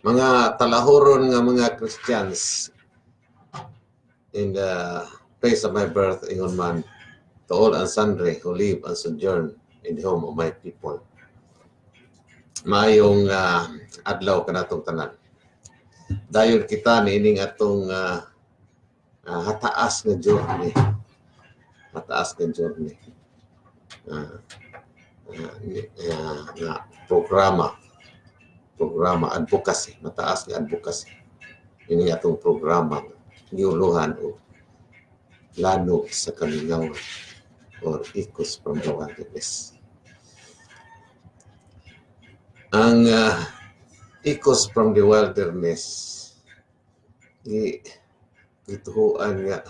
mga talahoron nga mga Christians in the place of my birth, ingon man, to all and sundry who live and sojourn in the home of my people. Maayong adlaw kanatong tanan. Dayon kita niining atong hataas nga journey. Hataas nga journey. Nga programa advocacy, mataas nga advocacy. Ini atong programa giuluhan o lano sa kalingawan or Ecos from the Wilderness. Ang Ecos from the Wilderness gituhuan nga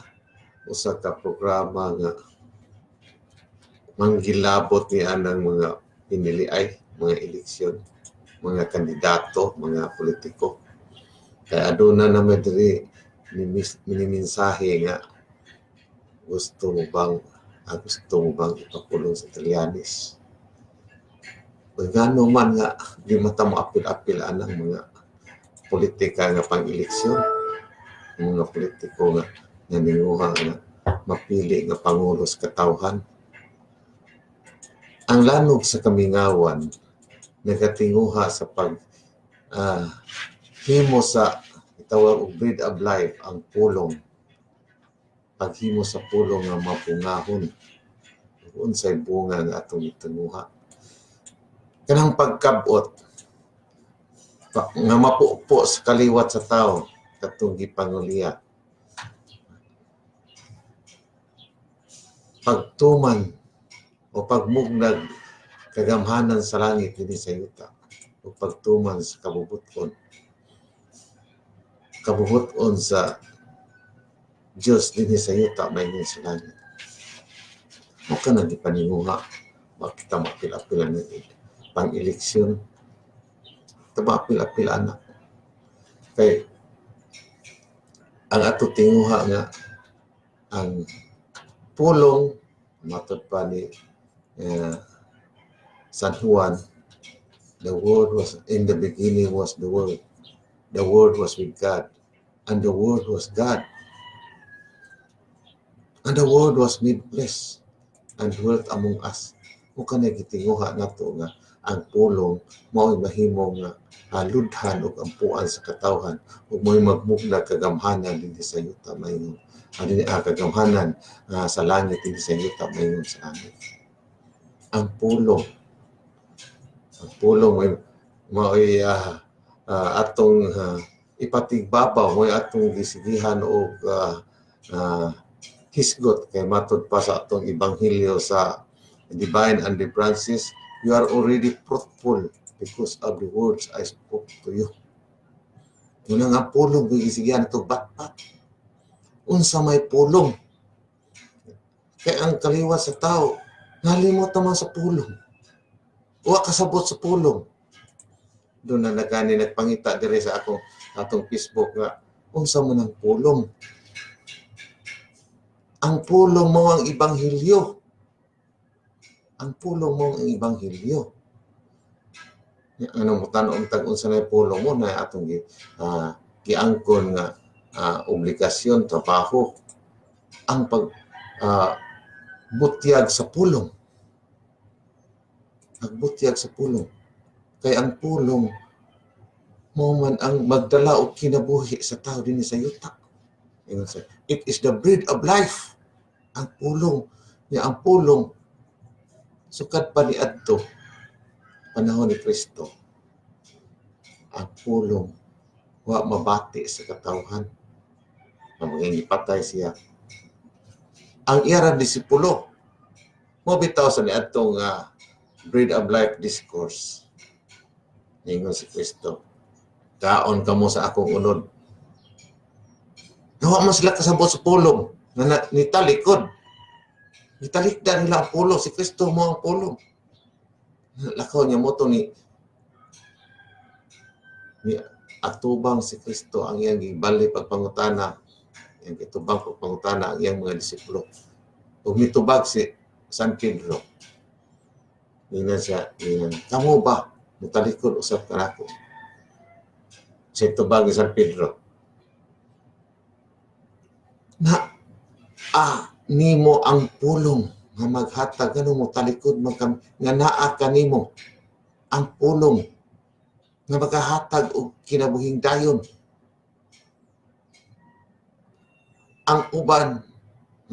usa ka programa nga manggilabot ni anang mga piniliay, mga eleksyon, mga kandidato, mga politiko. Kaya aduna na madiri minimensahe nga gusto mo bang ipapulong sa Trillanes? Gano man nga di mata mo apil-apil anang mga politika nga pang-eleksyon, mga politiko nga naninguha nga mapili nga pangulo sa katawhan. Ang lanog sa kamingawan nagatinguha sa pag himo sa itawag og bread of life, ang pulong. Paghimo sa pulong nga mapungahon unsay bunga nga atong itinguha. Kanang pagkabot nga mapupo sa kaliwat sa tao katong gipanguliya. Pagtuman o pagmugnag kagamhanan sa langit dinhi sa yuta o pagtuman sa kabubuton sa Diyos dinhi sa yuta mayroon sa langit. Mo kana di paninguha makita mapil-apilan pang-eleksyon tabapil-apil anak kay ang ato tinguha nga ang pulong matod pa ni San Juan, the word was in the beginning was the word was with God, and the word was God, and the word was made flesh and dwelt among us. Kung ka nagitinguha na to nga ang pulong mao'y mahimong ludhan o ampuan sa katawhan o mo'y magmugna kagamhanan din sa yuta mayroon kagamhanan sa langit din sa yuta mayroon sa langit. Ang pulong mao'y atong ipatigbabaw, mo'y atong gisigihan o hisgot kay matod pa sa atong ebanghelyo sa Divine and the Francis, you are already fruitful because of the words I spoke to you. Muna nga pulong gisigihan ito batpat. Unsa may pulong. Kaya ang kaliwa sa tao, nalimot naman sa pulong. Uwa kasabot sa pulong. Doon na nagpangita dire sa atong Facebook nga, unsa man ang pulong. Ang pulong mo ang ebanghelyo. Ang pulong mo ang ebanghelyo. Anong tanong tag-unsa na pulong mo na atong giangkon nga obligasyon, trabaho, ang butyag sa pulong. Agbutyag sa pulong. Kaya ang pulong mo man ang magdala og kinabuhi sa tao dinhi sa yuta. It is the bread of life. Ang pulong niya, ang pulong sukad pa ni adto panahon ni Kristo. Ang pulong wa mabati sa katawhan. Maging ipatay siya. Ang iyang disipulo mo bitaw sa niadtong bread of life discourse. Ningon si Kristo, kaon kamo sa akong unod. Nawa man sila kasabot sa pulong na nitalikod. Nitalikdan nila ang pulong. Si Kristo mo ang pulong. Lakaw niya mo ito ni atubang si Kristo ang iyang gibali pagpangutana. Ang itubang pagpangutana ang iyang mga disipulo. Ug mitubag si San Pedro. Ina siya, kamo ba? Mutalikod usap ka nako. sa tubag ni San Pedro. Na nimo ang pulong nga maghatag mo talikod nga naa kanimo ang pulong nga maghahatag og kinabuhing dayon. Ang uban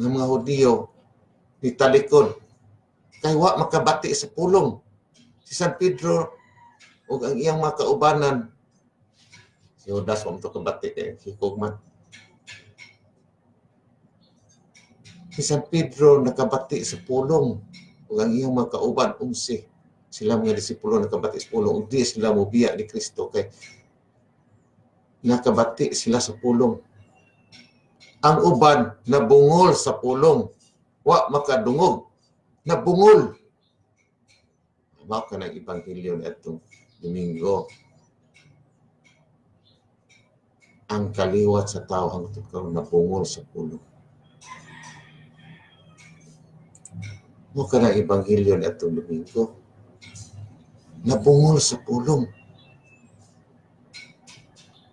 ng mga Hudiyo nitalikod kay wa makabati sa pulong. Si San Pedro ug ang iyang mga kaubanan, si Judas wa mo kabati kay hikog man. Si San Pedro nakabati sa pulong ug ang iyang mga kauban 11 sila mga disipulo nakabati sa pulong ug di sila mobiya ni Kristo kay nakabati sila sa pulong. Ang uban nabungol sa pulong, wa makadungog, nabungol. Mao ka ng ebanghelyo nitong Domingo. Ang kaliwat sa tao hangtod karon nabungol sa pulong. Mao ka ng ebanghelyo nitong Domingo. Nabungol sa pulong.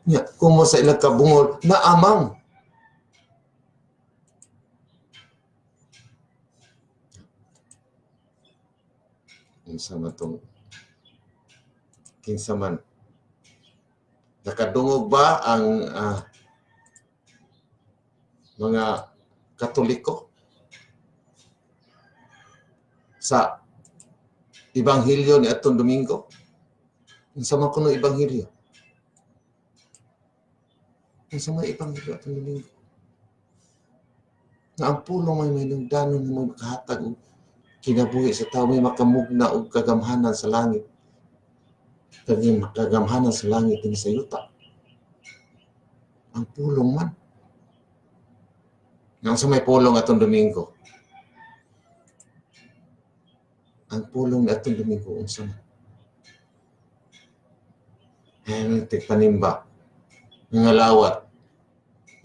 Nya, kung mo sa ilang kabungol, naamang. Kinsa man nakadungog ba ang mga Katoliko sa ebanghelyo ni atong Domingo? Kinsa man kuno ebanghelyo? Kinsa man ebanghelyo atong Domingo? Nga ang pulong may nungdanon mo kahatag og kinabuhi sa tao, may makamugna og kagamhanan sa langit. Kagamhanan sa langit din sa yuta. Ang pulong man. Nang sa may pulong atong Domingo. Ang pulong atong Domingo unsa man? Ayan, panimba. Ngalawat.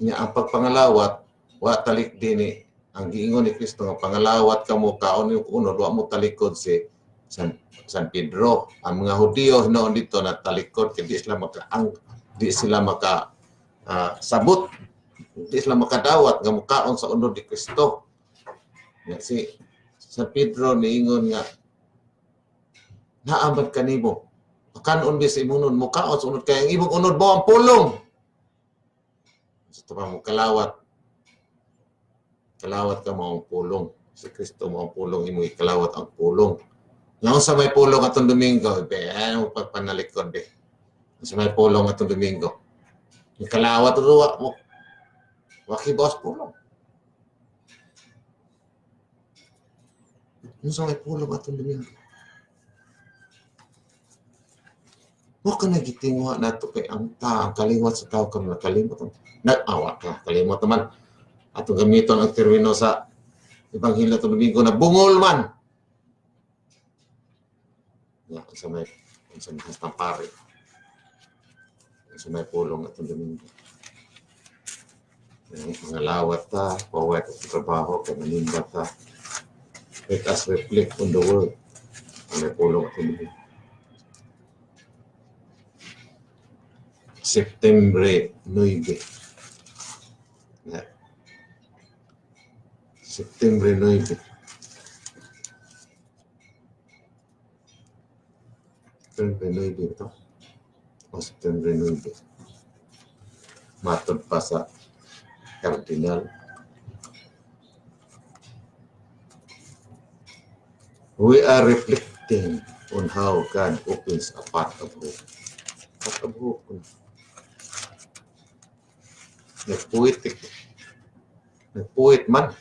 Ang pagpangalawat, wa talik din ang giingon ni Kristo nga pangalawat kamo kaon yung unod wa mo talikod si San Pedro. Ang mga Hudiyo noon dito na talikod kay di sila maka sabot, di sila makadawat nga mukaon sa unod ni Kristo. Si San Pedro niingon nga naamad kanimo kanon bis imunon mukaon sa unod kay ang imong unod mo ang pulong. Sa mo kalawat ka mo ang pulong. Si Kristo mo ang pulong, imo ikalawat ang pulong. Ngayon sa may pulong atong Domingo, ano pagpanalikod be. Sa may pulong atong Domingo. Ikalawat ruwa mo. Wakibos pulong. Ngayon sa may pulong atong Domingo. Mo ka nagitingwa nato kay ang kaliwat sa tao kang nakalimot. Nag-awa ka, kalimot naman. Atong gamiton ang termino sa ebanghelyo atong Domingo na bungol man. Ya, sa may pare. Sa may pulong atong Domingo. Mga lawat ta, pawat at trabaho, kamalimbat ta. Let us reflect on the world. Sa may pulong atong Domingo. September 9. September 9. September 9 ito. O September 9. Matod pa sa Cardinal. We are reflecting on how God opens a path of hope. Path of hope. Nag-poet man.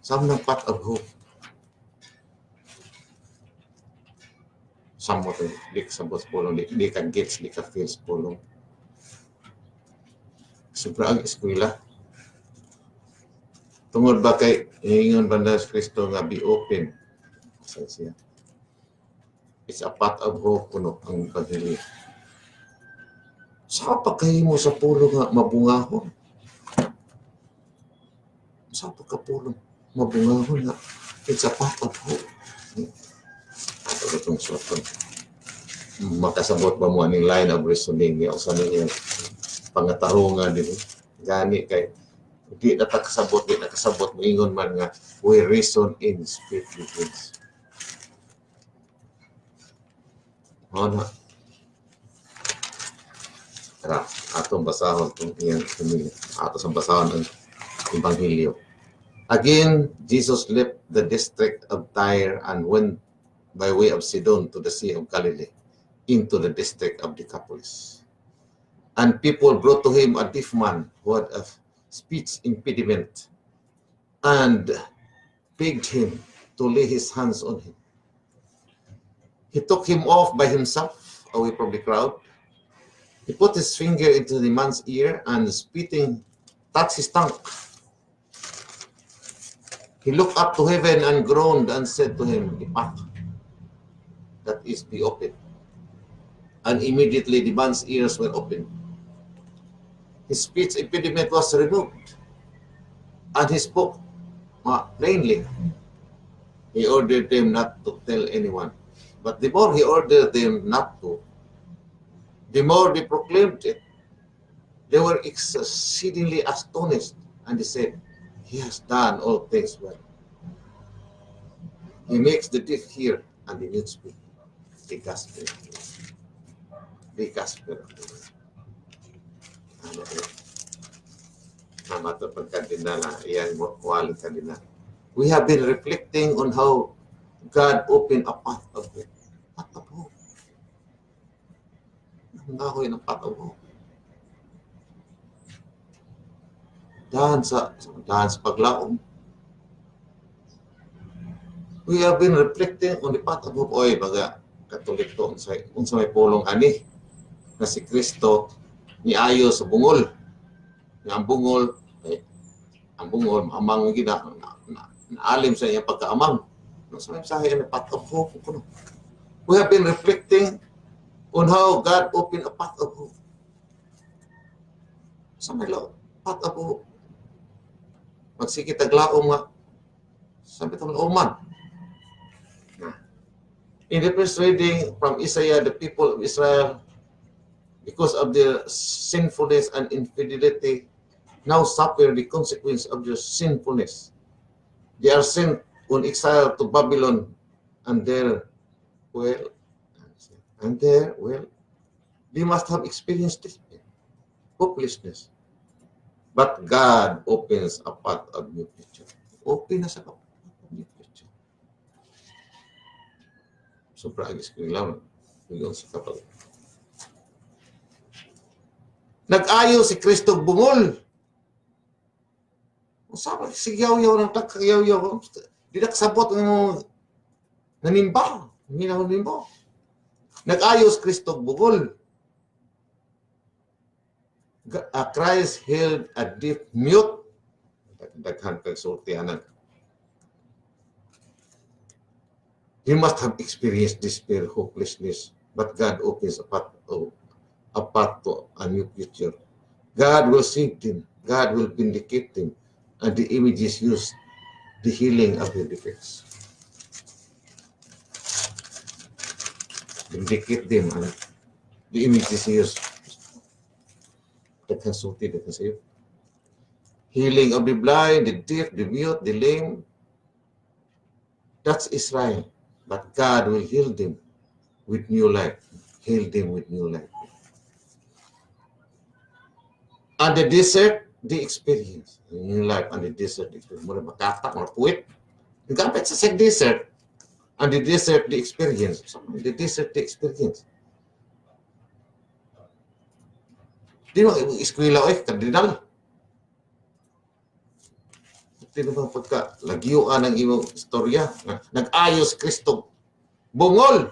Some ng path of hope. Some mo ito, di ka sabot pulong, di ka gets, di ka feels pulong. Sobra ang eskwela. Tungod ba kay hingon banda sa Kristo nga be open. Siya. It's a path of hope kuno ang pagdili. Sa pagkahimo sa pulong nga mabungahon. Sa pagkapulong mabungahon nga. It's a path of hope. Ito itong suwatan. makasabot ba mo aning line of reasoning niya o sa niya pangatarungan din gani kay di nakasabot mo ingon man nga we reason in spirit things. Na tara atong basahon itong iyang pumili atong basahon ang Ebanghelyo. Again, Jesus left the district of Tyre and went by way of Sidon to the Sea of Galilee, into the district of Decapolis. And people brought to him a deaf man who had a speech impediment and begged him to lay his hands on him. He took him off by himself, away from the crowd. He put his finger into the man's ear and spitting, touched his tongue. He looked up to heaven and groaned and said to him, "Depart." That is, be open. And immediately the man's ears were opened. His speech impediment was removed, and he spoke plainly. He ordered them not to tell anyone. But the more he ordered them not to, the more they proclaimed it. They were exceedingly astonished, and they said, "He has done all things well. He makes the deaf hear and the mute speak." The gospel. The gospel. Ano eh? Namata pagkandinala, iyan mo kuwali kanina. We have been reflecting on how God opened a path of it. Path of hope. Ang nahoy ng path of hope. Dahan sa paglaom. We have been reflecting on the path of hope. Oy, baga, Katolik to, unsa may pulong ani na si Kristo ni ayo sa bungol. Nga ang bungol, amang gina, naalim sa iyang pagkaamang. Unsa may sahay na path of hope. We have been reflecting on how God opened a path of hope. Sa may path of hope. Magsikit aglaom nga. Sabi itong lauman. In the first reading from Isaiah, the people of Israel, because of their sinfulness and infidelity, now suffer the consequence of their sinfulness. They are sent on exile to Babylon, and there, they must have experienced despair, hopelessness. But God opens a path of new future. Open na sa path of new future. So, pragis ko lang. Hanggang sa kapag. Nag-ayo si Kristo bungol. Sabi, sigaw-yaw ng takyaw-yaw. Di nagsabot ng nanimba. Hindi na nanimba. Nag-ayo si Kristo bungol. Christ healed a deaf mute. Daghan kang sultianan. He must have experienced despair, hopelessness, but God opens a path to a new future. God will save them. God will vindicate them. And the images used the healing of their defects. Vindicate them. And the images used. Healing of the blind, the deaf, the mute, the lame. That's Israel. But God will heal them with new life. Heal them with new life. And the desert, the experience. New life and the desert, the experience. Muna makatak, mga puwit. Nagkapit sa desert. And the desert, the experience. The desert, the experience. Di mo, eskwela kardinal. Di naman pagka lagyuan ang imong istorya. Nag-ayos Kristo. Bungol!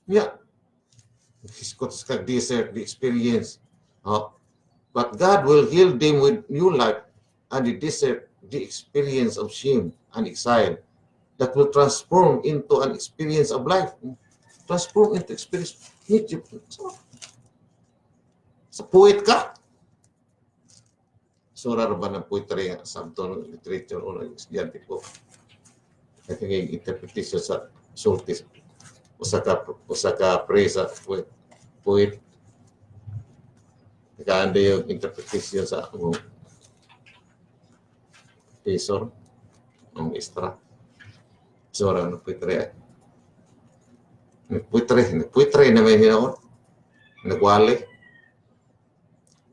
Yeah. Scottish desert, the experience. But God will heal them with new life. And the desert, the experience of shame and exile that will transform into an experience of life. Transform into experience. Sa poet ka. Sura ba ng poetry sa literature o estudyante ko. I think yung interpretation sa sultis. usa ka presa poet nakaanda yung interpretation sa among professor ng extra sora no puitre na may hinaon nagwali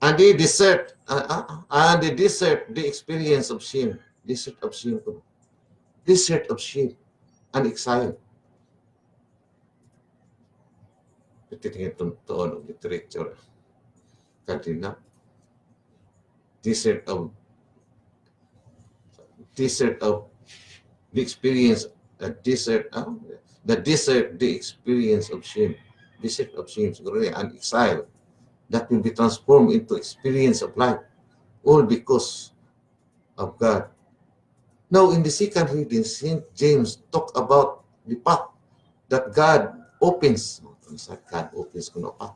and they desert the experience of shame desert of shame and exile ito yung tuon ng literature kanina desert of the experience the experience of shame desert of shame siguro and exile that will be transformed into experience of life all because of God. Now in the second reading, St. James talk about the path that God opens. God opens kuno path.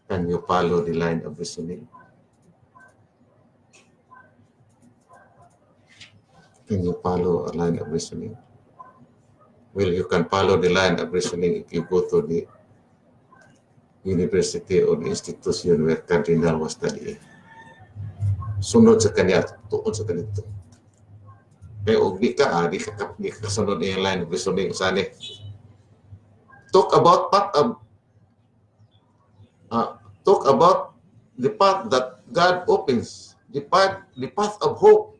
Can you follow the line of reasoning? Can you follow a line of reasoning? Well, you can follow the line of reasoning if you go to the university or the institution where Cardinal was studying. Sunod sa kanya, tuon sa kanito. Kaya og di ka kasunod yung line of reasoning. Sani, talk about the path that God opens, the path of hope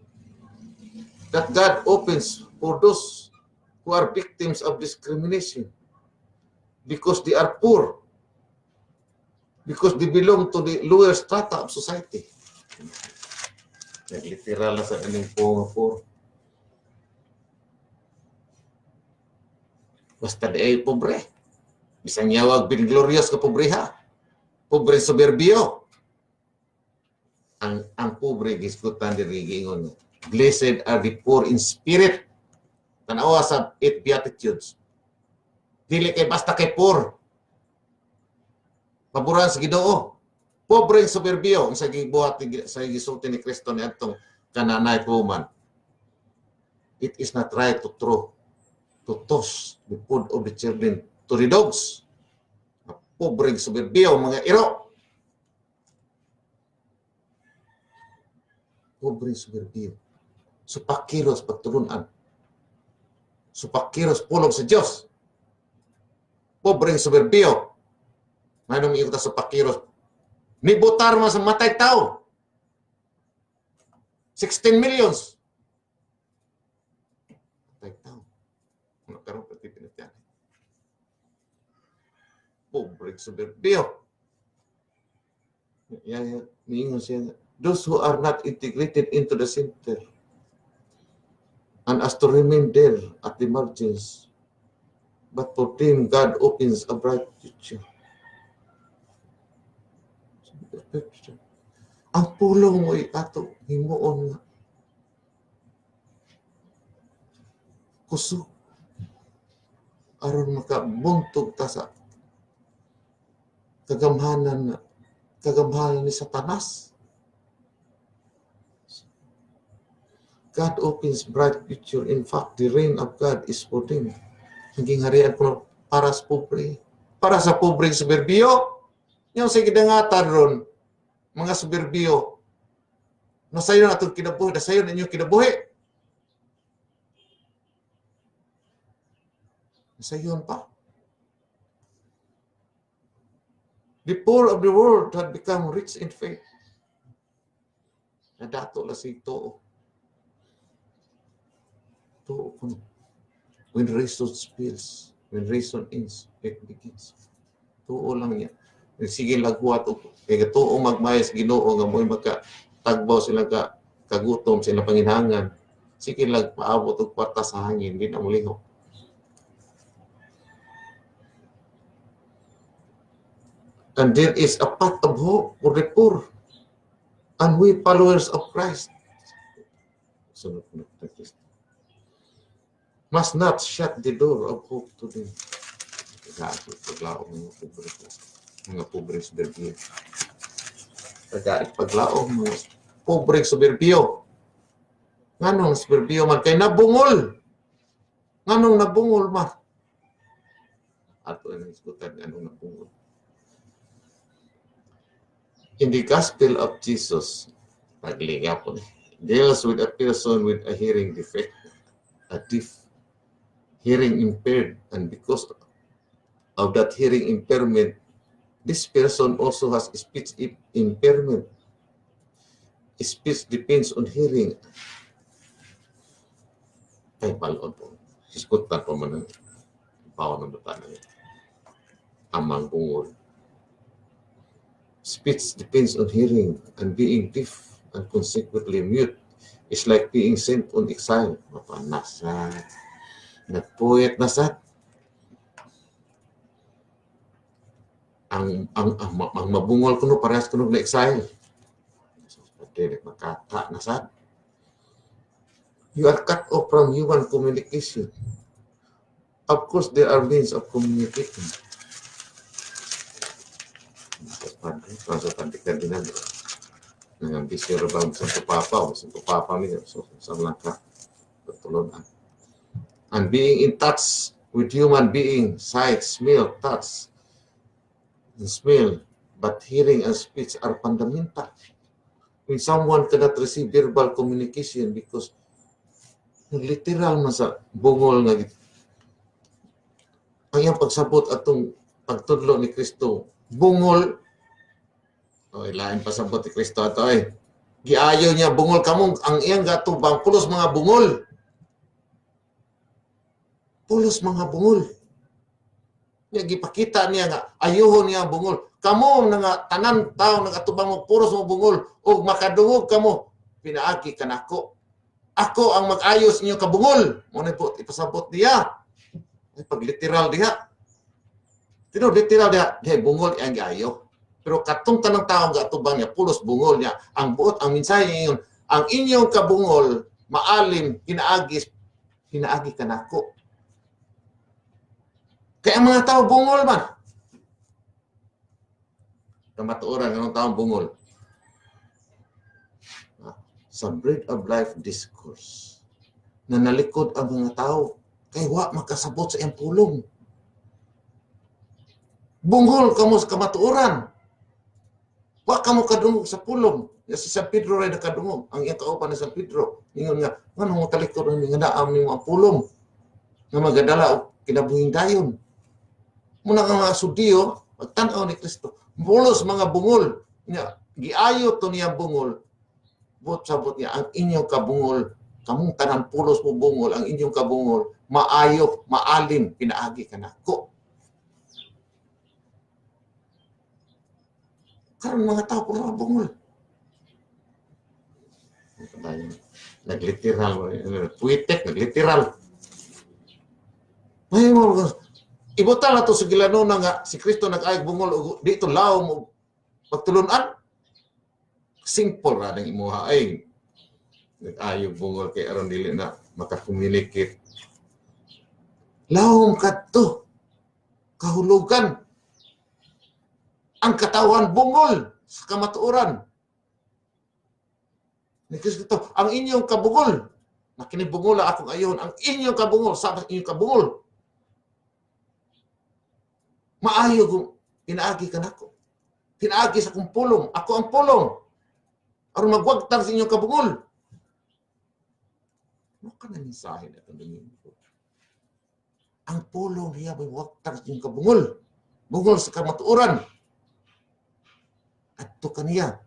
that God opens for those who are victims of discrimination because they are poor, because they belong to the lower strata of society. Literal na sa aning poor. Basta di ay pobre. Bisang yawag binglorious ka pobreha. Pobre soberbio. Ang pobre giskutan diri giingon. Blessed are the poor in spirit. Tanawa sa 8 Beatitudes. Dili kay basta kay poor. Paboran sa Ginoo. Pobre soberbio sa gibuhat sa gisulti ni Kristo ni atong kananay woman. It is not right to toss the food of the children to the dogs. Pobre soberbio mga iro. Pobre soberbio. Supakiros pagtulunan. Supakiros pulong sa Diyos. Pobre soberbio. Manong iyo ta supakiros. Nibotar mo sa matay tao. 16 millions. Matay tao. Ano karon pati pinatyan. Pobre soberbio. Yan, niingon siya. Those who are not integrated into the center and as to remain there at the margins. But for them, God opens a bright future. Ang pulong mo ato himuon nga kusog aron makabuntog ta sa kagamhanan ni Satanas. God opens bright future. In fact, the reign of God is for them. Hinging harian ko para sa pobre. Para sa pobreng soberbio. Yung sa gidangatan ron, mga soberbio, nasayon na itong kinabuhi, nasayon na inyong kinabuhi. Nasayon pa. The poor of the world had become rich in faith. Nadato la si Too. Too kuno. When reason spills, when reason ends, it begins. Too lang niya. Sige lagwat o kaya Too magmayas Ginoo nga mo'y makatagbaw sila kagutom sila panginhangan. Sige paabot og kwarta sa hangin, di na mulihok. And there is a path of hope for the poor. And we followers of Christ must not shut the door of hope to them. Paglaong mga pobre soberbio. Paglaong mga pobre soberbio. Nganong nasperbiyo man kay nabungol. Nganong nabungol man? Ato ang iskutan nganong nabungol. In the Gospel of Jesus, paglinga po deals with a person with a hearing defect, a deaf, hearing impaired, and because of that hearing impairment, this person also has speech impairment. Speech depends on hearing. Ay, palon po. Iskutan po man ang bawa ng bata na amang bungol. Speech depends on hearing, and being deaf and consequently mute is like being sent on exile. Mapanasad. Nagpuyat na sad. Ang mabungol kuno parehas kuno na exile. Pwede makata na sad. You are cut off from human communication. Of course, there are means of communicating. Masuk pantikan din natin. Nangambisyo ba sa papa o sa papa niya. So, sa langka. Pagtulunan. And being in touch with human being, sight, smell, touch, and smell, but hearing and speech are fundamental. When someone cannot receive verbal communication because literal man sa bungol nga ang iyang pagsabot atong pagtudlo ni Kristo, bungol, ilain pasabot ni Kristo ato ay giayo niya bungol kamong ang iyang gatubang pulos mga bungol. Pulos mga bungol. Niya gipakita niya nga ayuhon niya bungol. Kamo nga tanan tao nagatubang mo pulos mo bungol ug makadungog kamo pinaagi kanako. Ako ang mag-ayos inyo kabungol. Mo na po ipasabot niya. Ay pag literal diha. Tino literal diha, bungol ang giayo. Pero katong tanang tao gatubang niya pulos bungol niya. Ang buot ang mensahe niya ang inyong kabungol maalim pinaagi kanako. Kaya mga tao bungol man. Kamatuoran ng taong bungol. Sa Bread of Life discourse na nalikod ang mga tao kay wa makasabot sa iyang pulong. Bungol kamo sa kamatuoran. Wa kamo kadungog sa pulong. Si San Pedro ray nakadungog. Ang iyang kauban ni San Pedro. Ingon nga, ngano mo talikod ang mga daam ni mga pulong nga magadala og kinabuhing dayon. Muna nga mga Sudiyo, magtanaw ni Kristo. Pulos mga bungol. Giayo to niya bungol. Sabot niya, ang inyong kabungol, kamong tanan pulos mo bungol, ang inyong kabungol, maayo, maalim, pinaagi ka na ko. Karang mga tao pulos mga bungol. Nagliteral, puitek, nagliteral. May mga ibutan na ito sa gilano na nga si Kristo nag-ayag bungol dito lao mo pagtulunan. Simple ra ng imuha ay nag-ayog bungol kay aron dili na maka-communicate. Lao kadto kahulugan ang katawan bungol sa kamatuoran. Ni Kristo, ang inyong kabungol, nakinibungola akong ayon, ang inyong kabungol, sa inyong kabungol. Maayo kung pinaagi ka nako. Pinaagi sa kong pulong. Ako ang pulong. Aron magwagtang sa inyong kabungol. Ano ka na mensahe na ito ko? Ang pulong niya may wagtang sa inyong kabungol. Bungol sa kamatuoran. At ito kaniya.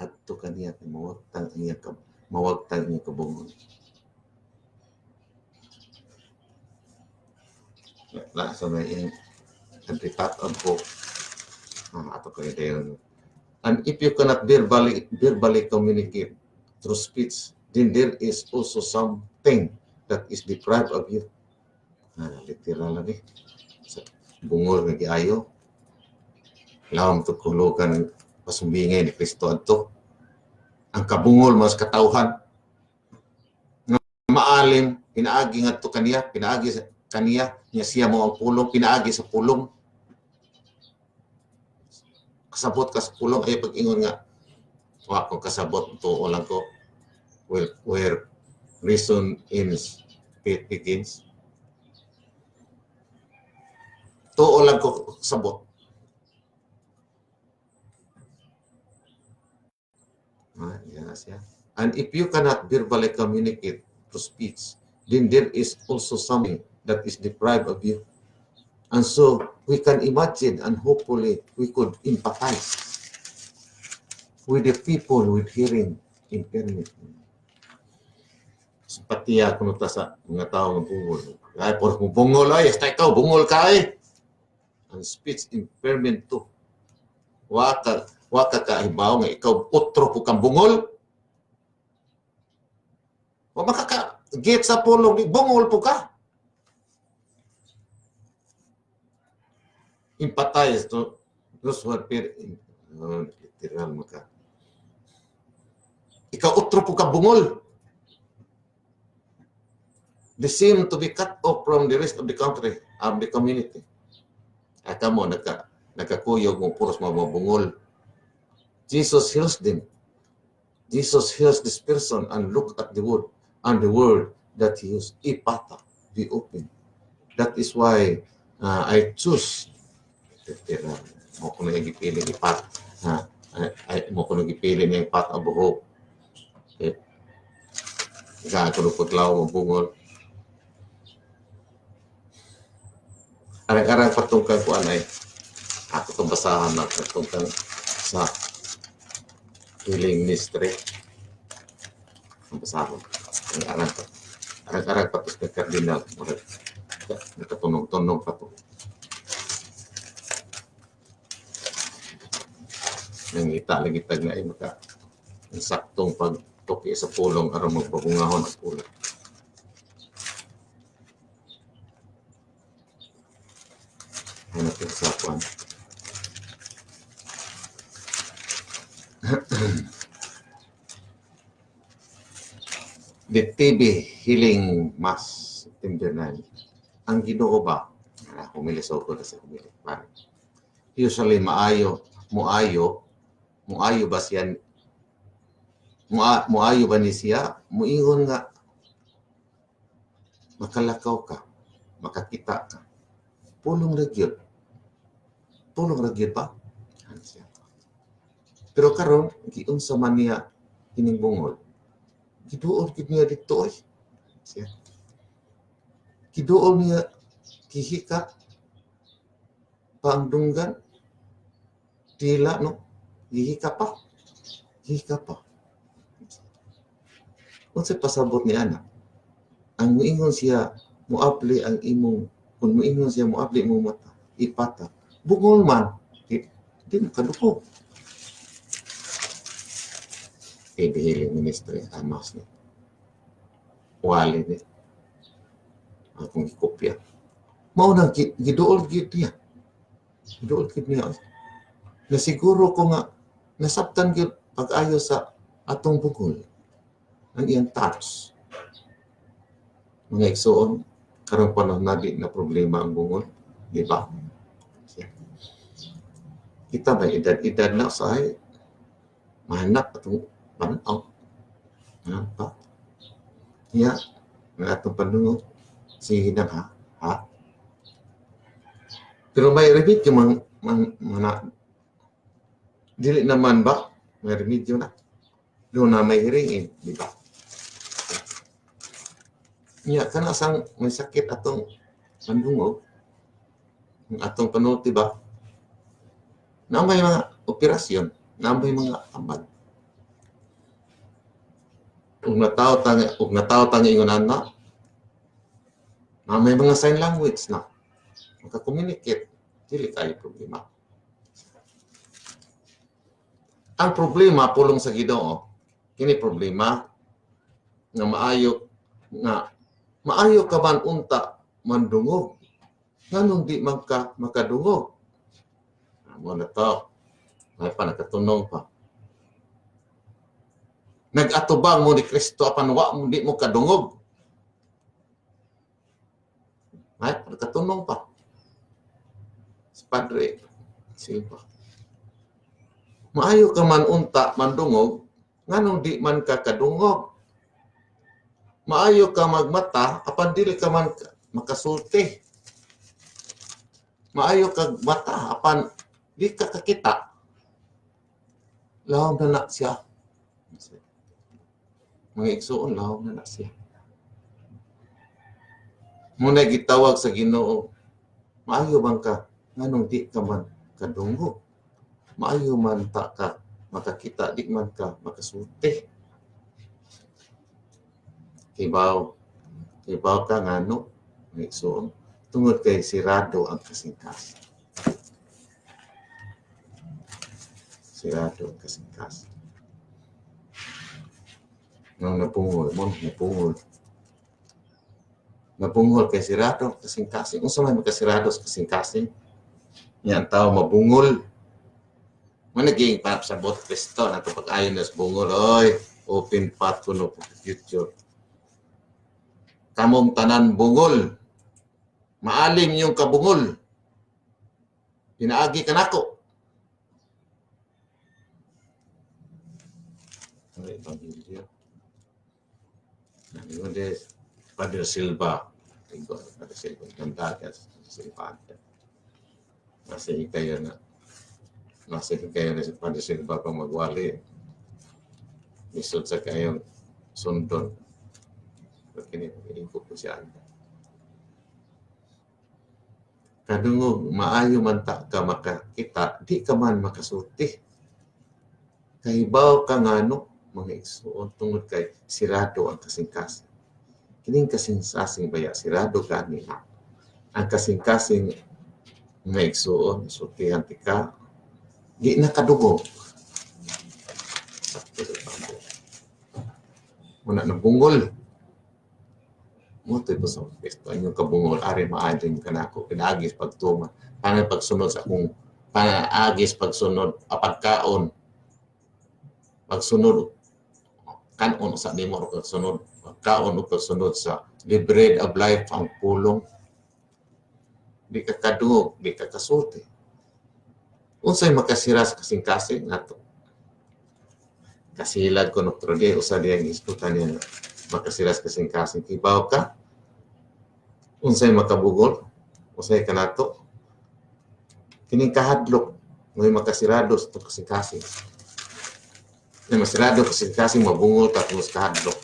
At ito kaniya mawagtang inyong kabungol. Nasa na yung antipaton po. Ato kayo tayo. And if you cannot verbally communicate through speech, then there is also something that is deprived of you. Literal na di. Sa bungol nga giayo. Lawang ito kulugan pasumbingay ni Kristo adto. Ang kabungol mas katawhan. Maalim, pinaagi nga ito kaniya, pinaagi sa kaniya, niya siya mo ang pulong, pinaagi sa pulong. makasabot ka sa pulong ay pag-ingon nga wa ko kasabot tuo lang ko where reason ends faith begins. Tuo lang ko sabot. Yes, yeah. And if you cannot verbally communicate through speech, then there is also something that is deprived of you. And so we can imagine and hopefully we could empathize with the people with hearing impairment. Simpatiya ko ta sa mga tao ng bungol. Kaya por kung bungol ay, hasta ikaw, bungol ka eh. Ang speech impairment to. Waka kaibaw nga ikaw utro po kang bungol. O makaka-get sa pulong, bungol po ka. Empathize to those who are literal maka. Ikaw utro po kang bungol. They seem to be cut off from the rest of the country, of the community. At mo, nagkakuyog mo puros mga bungol. Jesus heals them. Jesus heals this person and look at the word and the word that he used, ipata, be open. That is why I choose mo ko na gipili ipat. Mo ko na gipili niya ipat ang buhok. Okay. Gagawin ko paglaw ang bungol. Arang-arang patungkang ko anay. Ako itong basahan na patungkang sa healing mystery. Ang basahan. Arang-arang patos na kardinal. Nakatunong-tunong pa ito. Nangita lagi tag na ay maka saktong pagtuki sa pulong aron magpabungahon ang pulong. Ano natin sa kwan. The TB Healing Mass September 9. Ang Ginoo ba? Humili sa uko na sa humili. Usually muayo ba siya? Muayo ba ni siya? Muingon nga makalakaw ka, makakita ka. Pulong ragyod pa. Pero karon giunsa man niya kining bungol. Giduol gid niya dito ay. Giduol niya kihika pangdunggan tila no gihika pa. Unsa pasabot ni ana? Ang muingon siya muapli ang imong kung muingon siya muapli imong mata ipata. Bungol man di makaduko. Healing ministry amas ni. Wali ni. Akong ikopya. Mao nang giduol gid niya. Na siguro ko nga nasabtan gyud pag-ayo sa atong bungol. Ang iyang touch. Mga igsoon karon pa na di na problema ang bungol, di ba? Kita ba edad na sa ay mahanap atong panaw. Apa? Ya, nga atong panungod sige na ha. Pero may remedyo mana dili naman ba? May remedyo na. Doon na may hearing di ba? Ya, kana sang may sakit atong pandungog, atong panulti ba? Na may mga operasyon, na may mga ambag. Ug nataw tang ingon na may mga sign language na maka-communicate, dili kayo problema. Ang problema pulong sa Ginoo, kini problema nga maayo ka man unta mandungog. Nganong di man ka makadungog? Amo na to. May pa nakatunong pa. Nag-atubang mo ni Kristo apan wa mo di mo kadungog. May pa nakatunong pa. Si Padre Silva. Maayo ka man unta mandungog, nganong di man ka kadungog. Maayo ka magmata, apan dili ka man makasulti. Maayo ka mata, apan di ka kakita. Lahom na siya. Mga igsuon, lahom na siya. Muna gitawag sa Ginoo, maayo bang ka, nganong di ka man kadungog. Maayo man ta ka makakita, di man ka makasulti. Kibaw ka ngano, mga igsuon, tungod kay sirado ang kasingkas. Sirado ang kasingkas. Nang napungol mo, napungol kay sirado kasingkasing. Kung sa may makasirado sa kasingkasing, yan tao mabungol. Managing pa sa bot Kristo na ito pag-ayon na sa bungol. Oy, open path ko no future. Kamong tanan bungol. Maalim yung kabungol. Pinaagi ka nako. Ang Ebanghelyo. Ngayon de Padre Silva. Padre Silva. Ganda ka sa Silva. Kasi kayo na. Nasa kayo na si Padre Silva pang magwali. Isod sa kayong sundon. Pagkinipo ko siya. Kadungog, maayo man ta ka makakita, di ka man makasulti. Kahibaw ka ngano, mga igsuon, tungod kay sirado ang kasingkasing. Kining kasingkasing baya, sirado ka nila. Ang kasingkasing mga igsuon, sultihan ti ka, di nakadungog. Muna na bungol. Motoy po sa pesto. Ang kabungol, ari maadin ka na ako. Pinaagis pagtuma. Paano pagsunod sa akong panaagis pagsunod, pagkaon. Pagsunod, kanon sa nimo pagsunod. Pagkaon o pagsunod sa the bread of life ang pulong. Di ka kadungog, di ka kasulti. Unsay makasiras kasing-kasing nato. Kasilad ko no trode usa diyang iskutan niya makasiras kasing-kasing kibaw ka. Unsay makabugol, unsay kanato. Kining kahadlok may makasirado sa kasing-kasing. May masirado kasing-kasing mabungol ka tus kahadlok.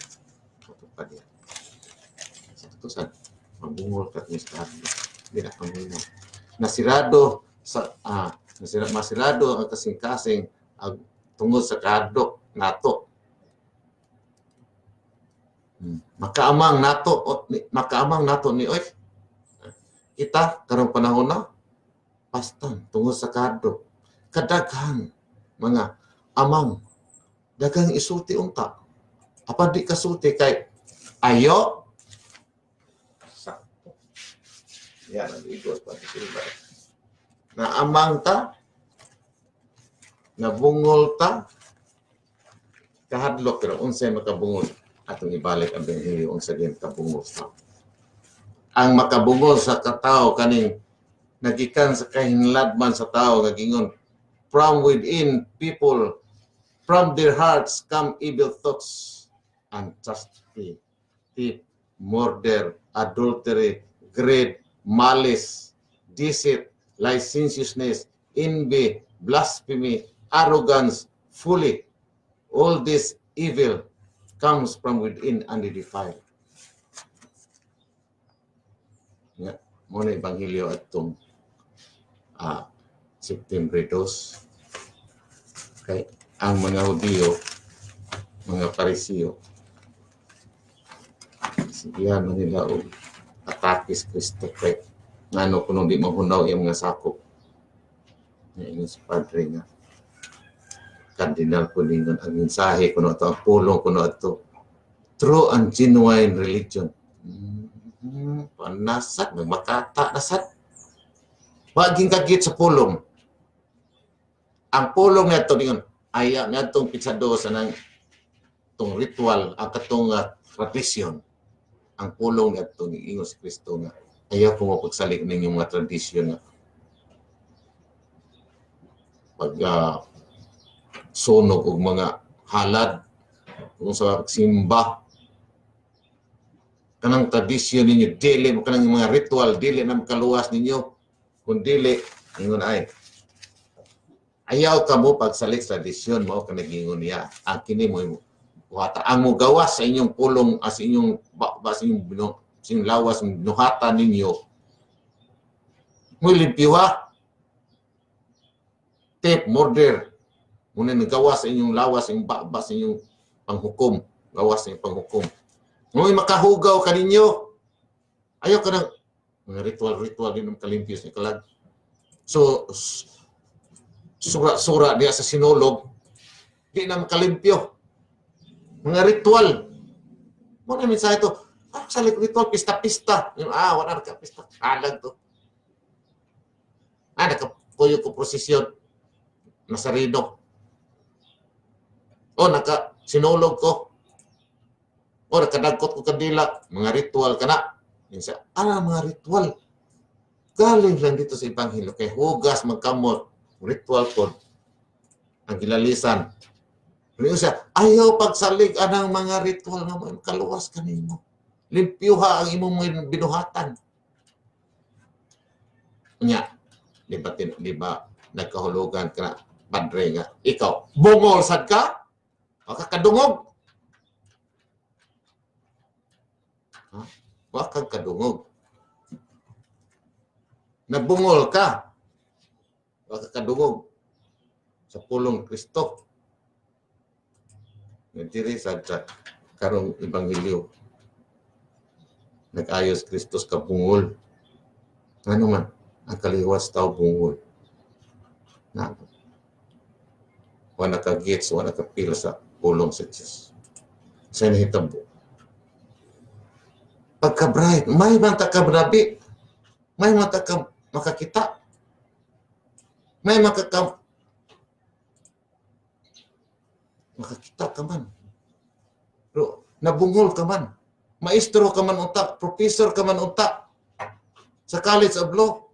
Pa diya. Sa tusan mabungol ka tus kahadlok. Di na pamilya. Nasirado sa masirado ang kasing-kasing tungod sa kahadlok nato. Makaamang nato ni oy. Kita karong panahon na pastan tungod sa kahadlok. Kadaghan mga amang dagang isulti unta. Apa di kasulti kay ayo sakto. Yan ang igos pa sila. Na amang ta, nabungol ta, kahadlok pero unsay makabungol atong ibalik ang Ebanghelyo unsa din kabungol sa ang makabungol sa katao kaning nagikan sa kahinladman sa tao nga gingon from within people from their hearts come evil thoughts unchastity, thief, murder, adultery, greed, malice, deceit, licentiousness, envy, blasphemy, arrogance, folly. All this evil comes from within and defiled. Yeah. Muna Ebanghelyo atong September 2. Kay ang mga Hudiyo, mga Parisiyo, sigihan nila o atakis Kristo kay ngano kuno di mahunaw yung mga sakop. Ngayon si Padre nga Cardinal Kuningan ang mensahe kuno ato ang pulong kuno ato true and genuine religion. Panasat magmakata nasat. Waging kagit sa pulong. Ang pulong nato ningon aya ngadtong pitsado sa nang tong ritual ang katong tradisyon. Ang pulong nato ni ingon si Kristo nga ayaw ko mapagsalig ninyong mga tradisyon nga pag sunog og mga halad kung sa simba. Kanang tradisyon ninyo, dili mo kanang mga ritual, dili na makaluwas ninyo. Kung dili, ingon ay, ayaw ka mo pagsalit sa tradisyon mo, kanagingon niya. Ang kini mo, ang mo gawas sa inyong pulong, sa inyong, sa inyong lawas, binuhatan ninyo, mo limpiyuha, tip, murder, muna nagawas sa inyong lawas, sa inyong panghukom, gawas sa inyong panghukom. Ngoy makahugaw ka ninyo. Ayaw ka ng mga ritual din ng kalimpyos ni kalag. So, sura diya sa sinulog, di na makalimpyo. Mga ritual. Muna minsan ito, sa ritual, pista-pista. Wala ka pista. Kalag to. Nakapuyo ko prosesyon. Nasarido. Sinulog ko. O nakadagkot ko kandila, mga ritual ka na. Minsan, mga ritual. Galing lang dito sa Ebanghelyo. Kay hugas, magkamot, ritual ko. Ang kilalisan. Pero siya, ayaw pagsalig anang mga ritual nga mo, kaluwas ka ninyo. Limpyuha ang imong binuhatan. Nya, di ba nagkahulugan ka na, padre nga, ikaw, bungol sad ka? O kakadungog? Wakag kadungog. Nabungol ka. Wakag kadungog. Sa pulong Kristo. Nagtiri sa karong Ebanghelyo. Nag-ayos Kristos ka bungol. Ano man, ang kaliwas tao bungol. Wala ka gets, wala ka pila sa pulong sa Diyos. Sa nahitabo. Pagka-bright, may mata ka brabi, may mata ka makakita, may makakita ka man. Pero nabungol ka man, maestro ka man unta, professor ka man unta, sa College of Law,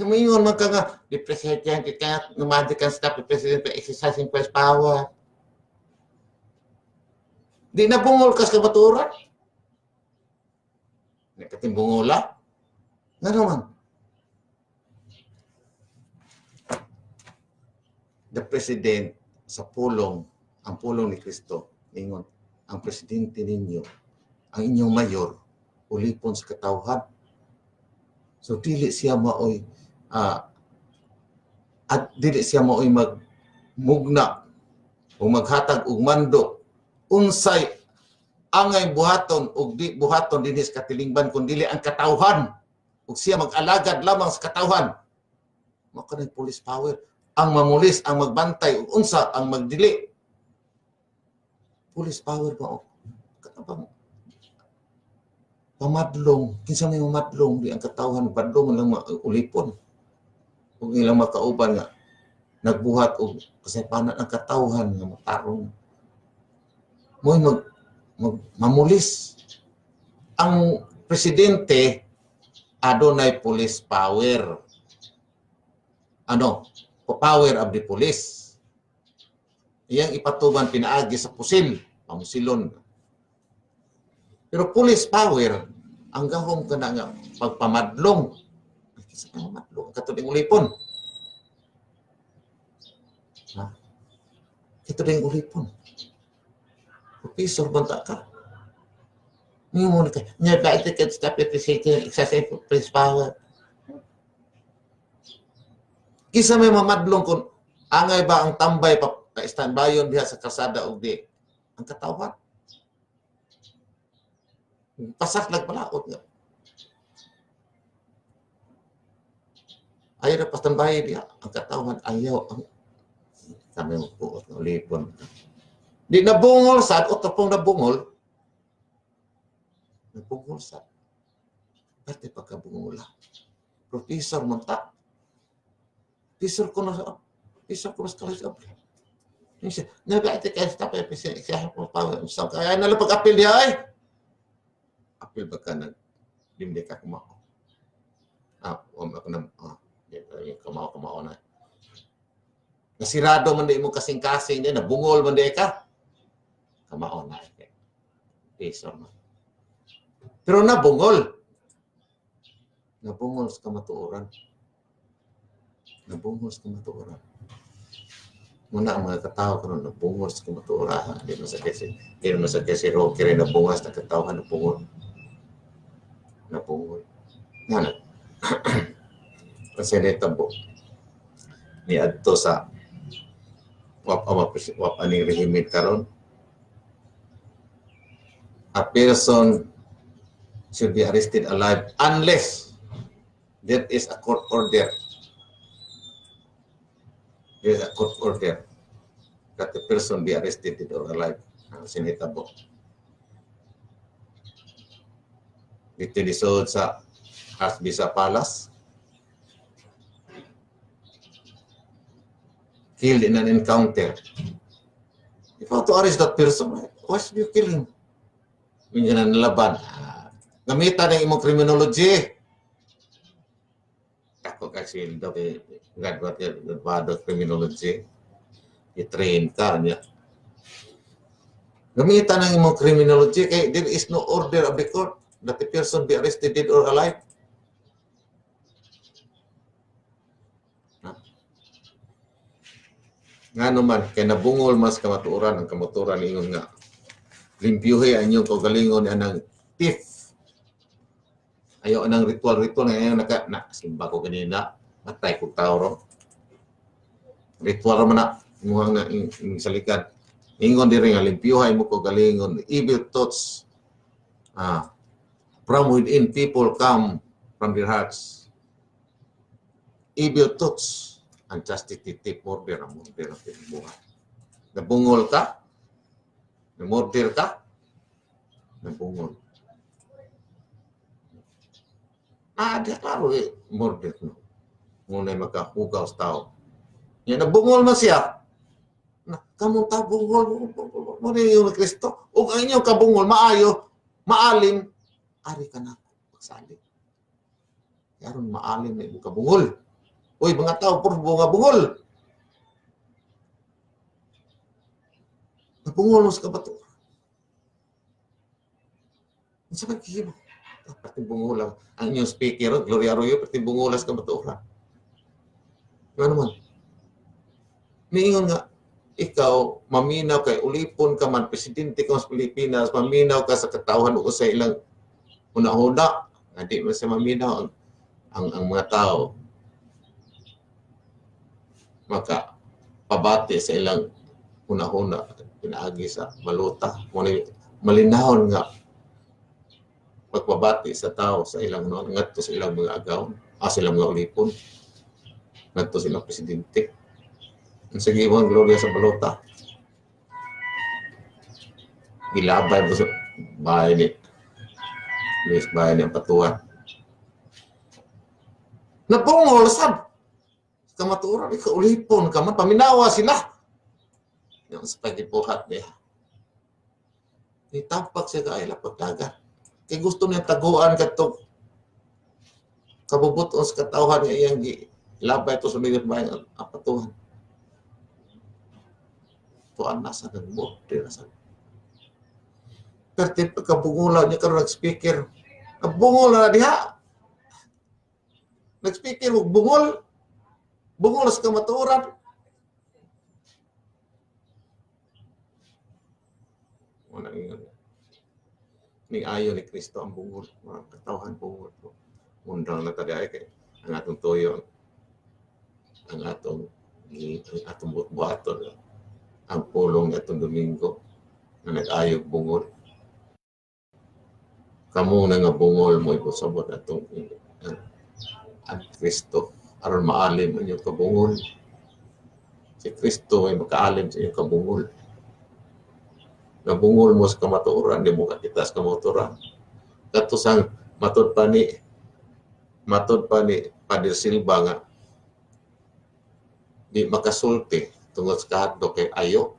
Humingon man ka nga, the president, you cannot, nobody can stop the president by exercising his power. Di na bungol kas kabaturan. Nakatimbungula. Nga naman. The president sa pulong, ang pulong ni Kristo, ingon, ang presidente ninyo, ang inyong mayor, ulipon sa katawhan. So dili siya maoy at dili siya maoy magmugna o maghatag og mando unsay angay buhaton ug di buhaton dinhi sa katilingban kun dili ang katawhan ug siya mag-alagad lamang sa katawhan. Mao kanay police power ang mamulis, ang magbantay ug unsa ang magdili. Police power mao katawhan pamadlong, kinsa may mamadlong di ang katawhan, padlong lang ulipon. Kung ilang makauban nga, nagbuhat o kasaypanan ang katawhan nga matarong. Mo'y mamulis. Ang presidente, adunay police power. Power of the police. Iyang ipatuban pinaagi sa pusil, pamusilon. Pero police power, ang gahom ka na nga pagpamadlong. Kasi pamadlong, katuling ulipon. Katuling ulipon. Professor, banta ka. Ngayon muna ka, niya ba ito can stop it, excessive police power. Kisa may mamadlong kung angay ba ang tambay pa standbayon diha sa kalsada o di. Ang katawhan. Pasak nagpalaot nga. Ayaw na pastanbayan diha. Ang katawhan ayaw. Kami magpuot ng ulipon. Di nabungol sad, o tapong nabungol. Nabungol sad. Pati pagkabungula. Professor Monta. Professor ko na sa college of law. Nabati kayo sa tapay, kaya nalang pag-apil niya ay. Apil ba ka hindi ka kumao? Ako na, kumao na. Nasirado man di mo kasing-kasing niya, nabungol man di ka. Kamaon na. Peso man. Pero nabungol. Nabungol sa kamatuoran. Nabungol sa kamatuoran. Muna ang mga katao karon nabungol sa kamatuoran. Hindi mo sa kasi Rocky rin nabungas na katawhan nabungol. Nabungol. Nga. Kasi netabo. Ni adto sa wap aning rehimit karon. A person should be arrested alive unless there is a court order. There is a court order that the person be arrested dead or alive. Ang sinitabo. Dito disod sa Hasbisa Palace. Killed in an encounter. If you want to arrest that person, why should you kill him? Minsan na nalaban. Gamitan ng imong criminology. Ako kasi daw kay graduate criminology. I-train ka niya. Gamitan ng imong criminology kay there is no order of the court that the person be arrested dead or alive. Nga naman, kay nabungol mas kamatuoran ang kamatuoran ingon nga limpyuhi ang inyong kaugalingon anang thief. Ayaw anang ritual ngayon simba ko kanina, matay ko tao ro. Ritual man na imuhang na salikan. Ingon diri nga limpyuhay mo kaugalingon, evil thoughts from within people come from their hearts. Evil thoughts, unchastity, thief, murder ang buhay. Nabungol ka? Namorder ka? Nabungol. Di klaro murder no. Ngunay makahugaw sa tao. Yan, nabungol man siya. Kamong tabungol mo rin yung Kristo. O ang inyong kabungol, maayo, maalim, ari ka na magsali. Yaron maalim na yung kabungol. Uy, mga tao, puro bunga bungol. Nabungol mo sa kabato. Sa pagkikimo. Pati bungulang. Ang inyong speaker, Gloria Arroyo, pati bungulas kabaturan. Ano naman? Niingon nga, ikaw, maminaw kay ulipon ka man, presidente ka sa Pilipinas, maminaw ka sa katauhan o sa ilang una-una. Hindi mo siya maminaw ang mga tao. Maka pabati sa ilang una-una, pinaagi sa baluta. Malinahon nga pagpabati sa tao sa ilang ngadto sa ilang mga agaw, sa ilang mga ulipon, ngadto sa ilang presidente. Ang sige mo ang Gloria sa balota. Ilabay mo sa bahay ni Luis bahay ni ang patuan. Napungol sad. Kamaturan, ikaw ulipon ka man, paminawa sila. Yung spaghetti puhat niya. Itampak siya ka ay lapagdagan. Kaya gusto niya taguan ka ito. Kabubuton sa katauhan niya iyang labay ito sa mga bayan ang patuhan. Tuan nasa nag-border nasa. Pero pagkabungulan niya karoon nag-speaker. Nagbungol na diha. Nag-speaker, bungol. Bungol sa kamaturan. Wala ingon. Ni ayo ni Kristo ang bungol, mga katawhan bungol. Undang na tayo kay ang atong toyo, ang atong buhaton, ang pulong atong Domingo na nag-ayog bungol. Kamu na nga bungol mo ibusabot atong ang Kristo aron maalim ang iyong kabungol. Si Kristo ay makaalim sa iyong kabungol. Nabungol mo sa kamatuoran, di mo kakita sa kamatuoran. Katusang matod pa ni Padre Silva nga di makasulti tungod sa kahadlo kay ayo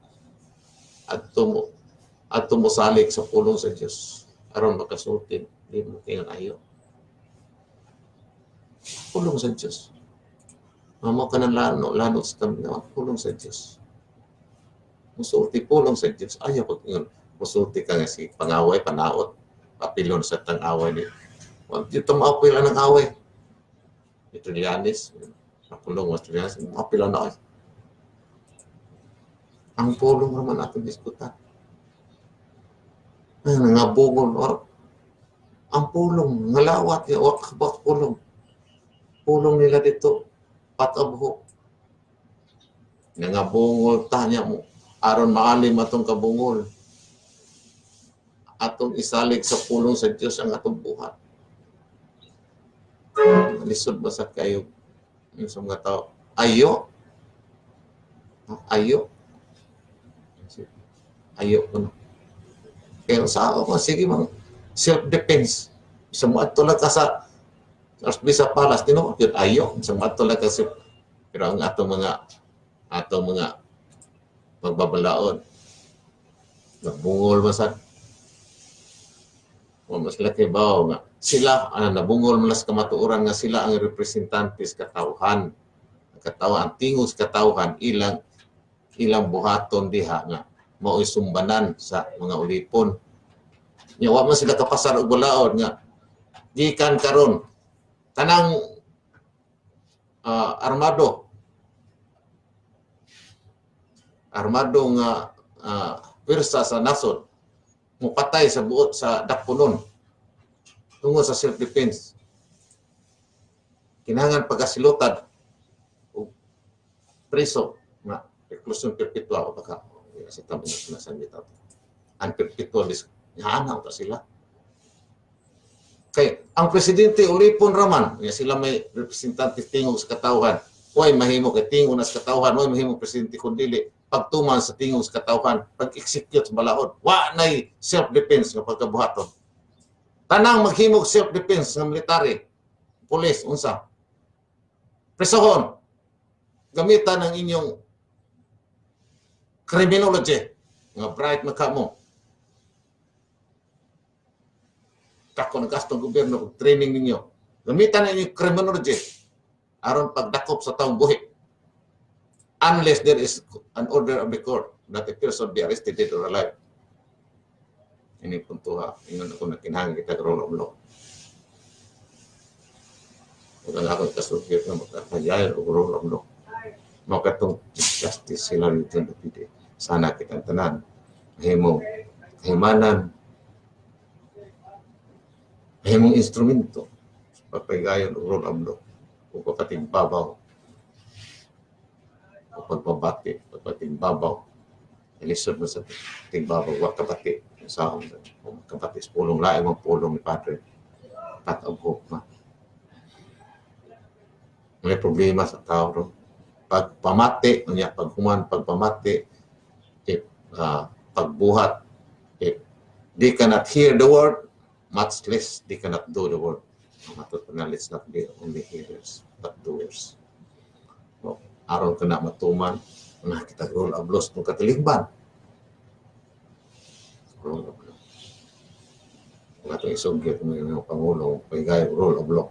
at mo salik sa pulong sa Diyos aron makasulti di mo kayang ayo pulong sa Diyos Mamo ka ng lano sa kami na pulong sa Diyos. Musulti pulong sa Diyos. Ayaw ko yun. Musulti ka nga si pangaway, panaot, papilon sa tang away ni. Dito maapil ang away. Ito Lianis, napulong was Lianis, maapil na ako. Ang pulong naman ating diskutan. Ay, nangabungol. Ang pulong, ngalawat, wakabak pulong. Pulong nila dito, patabho. Nangabungol, tanya mo. Aron maalim atong kabungol. Atong isalig sa pulong sa Diyos ang atong buhat. Lisod ba sa kayo? Yung sa mga tao, ayo. Ayo. Ayo ko na. Kaya sa ako, sige mga self-defense. Sa mga tulad ka sa Bisa Palas, tino, yun ayo. Sa mga tulad ka sa pero ang atong mga magbabalaod. Nagbungol masad. O mas laki ba nga sila nabungol man sa kamatuoran nga sila ang representante sa katawhan. Ang tingog sa katawhan ilang buhaton diha nga mao'y sumbanan sa mga ulipon. Nya wa man sila kapasar og balaod nga gikan karon tanang armado nga pwersa sa nasod mupatay sa buot sa dakpunon tungod sa self-defense. Kinahanglan pagkasilotad o preso nga reclusion perpetua o baka sa tamo na sanita. Ang perpetual hanaw ta sila. Kay ang presidente ulipon raman, sila may representante tingog sa katawhan. Way mahimo kay tingog na sa katawhan, way mahimo presidente kun dili pagtuman sa tingog sa katawhan, pag-execute sa balaod. Wa nay self-defense nga pagkabuhaton. Tanang maghimog self-defense ng military, police, unsa. Presahon, gamitan ng inyong criminology, nga bright na kamo. Kako ng gastong gobyerno, training ninyo. Gamitan ng inyong criminology, aron pagdakop sa taong buhi. Unless there is an order of the court that a person be arrested dead or alive. Ini puntuha. Ingon ako na kinahanglan kita rule of law. Kung ako kasugit na magkakayay o rule of law. Makatong justice sila rito na pide. Sana kitang tanan. Mahimong kahimanan. Mahimong instrumento. Pagpagayon o rule of law. O pagpatingbabaw. O pagpatingbabaw. Ilisod mo sa tingbabaw. Wag kabati. Sa kapatis pulong laing ang pulong ni Padre Pat of Hope na may problema sa tao ro pagpamati niya pagpamati pagbuhat they cannot hear the word much less they cannot do the word matutunan let's not be only hearers but doers aron kana matuman nga kita rule of laws ng katilingban. Rule of law. Kung ito isugit mo yung Pangulo, pagigay rule of law,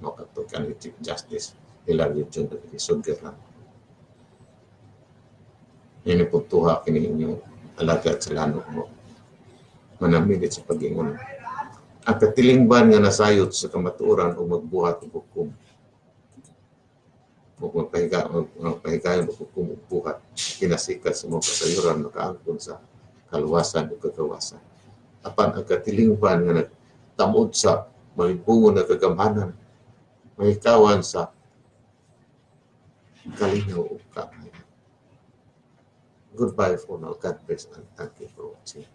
makatukan ni Chief Justice, ilang yun na isugit lang. Yan yung puntuha kini inyong alaga at salano mo. Manamilit sa pag-ingon. Ang katilingban nga nasayot sa kamatuoran o magbuhat o hukum. O magpahigayon o hukum o buhat, kinasikat sa mga kasayuran nakaangkon sa kaluwasan o kagawasan. Apan ang katilingban nga nagtamod sa malibungon na kagamanan, mahikawan sa kalinaw o kamayan. Goodbye for now. God bless and thank you for watching.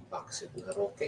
Bakit na roke?